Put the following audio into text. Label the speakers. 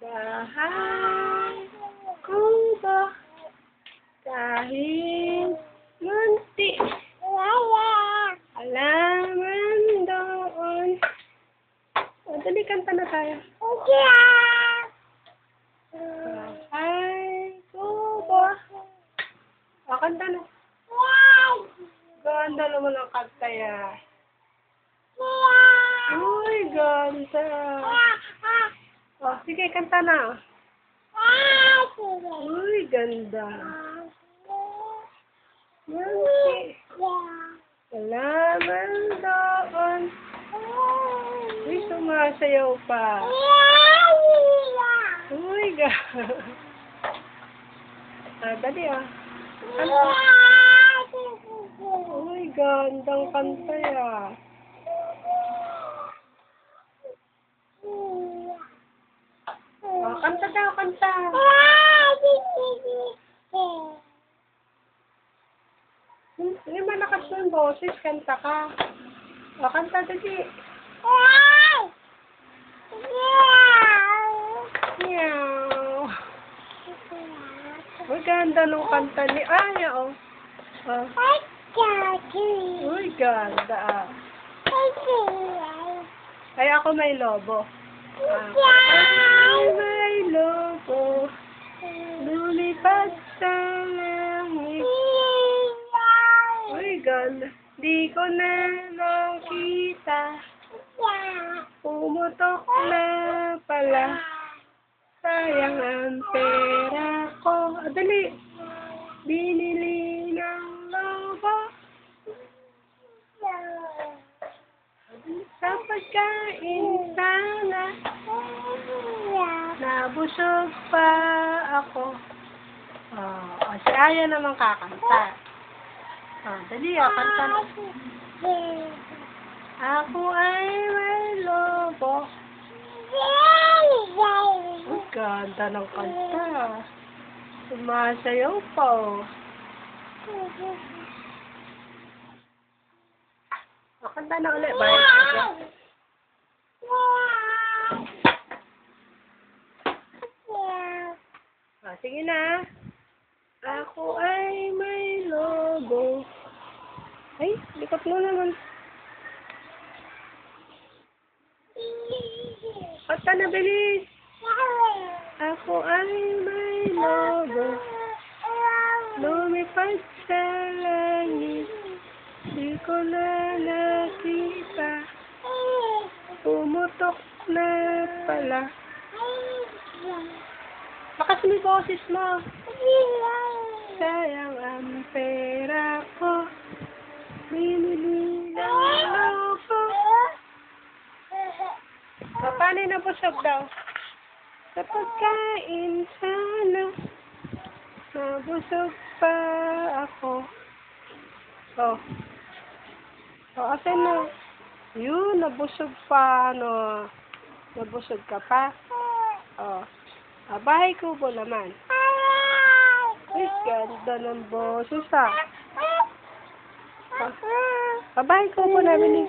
Speaker 1: Bahay ko ba kahit munti halaman doon. O, dali, kanta na tayo. Bahay ko ba? O, kanta na. Ganda naman ang kanta yan. Uy, ganda. O, sige, kanta na. Uy, ganda. Munti. Halaman doon. Uy, sumasayaw pa. Uy, ganda. Dali ah. Kanta. Uy, gandang kanta ya. Oh, kanta daw, kanta. Hindi malakas yung boses, kanta ka. O, kanta dali. Meow. Uy, ganda nung kanta ni Aya, oh. Uy, ganda ah. Ay, ako may lobo. Ay, may lobo. Lumipad sa langit. Uy, ganda. Di ko na nakita. Pumutok na pala. Sayang ang pera ko. Dali. Binili ng lobo. Sa pagkain sana. Nabusog pa ako. Si Aya naman kakanta. Dali kanta na. Ako ay may lobo. Ang ganda ng kanta. Sumasayaw pa oh. Kanta na ulit. Sige na. Ako ay may lobo. Ay, likot mo naman. Kanta na, bilis. Ako ay may lobo. Lumipad sa langit. Di ko na nakita. Pumutok na pala. Lakas mo yung boses mo. Sayang ang pera ko. Binili ng lobo. Paano yung nabusog daw? Sa pagkain sana. Nabusog pa ako. Asan na? Yun, nabusog pa, no? Nabusog ka pa? Bahay kubo naman. Ay, ganda ng boses, ah. Bahay kubo namin,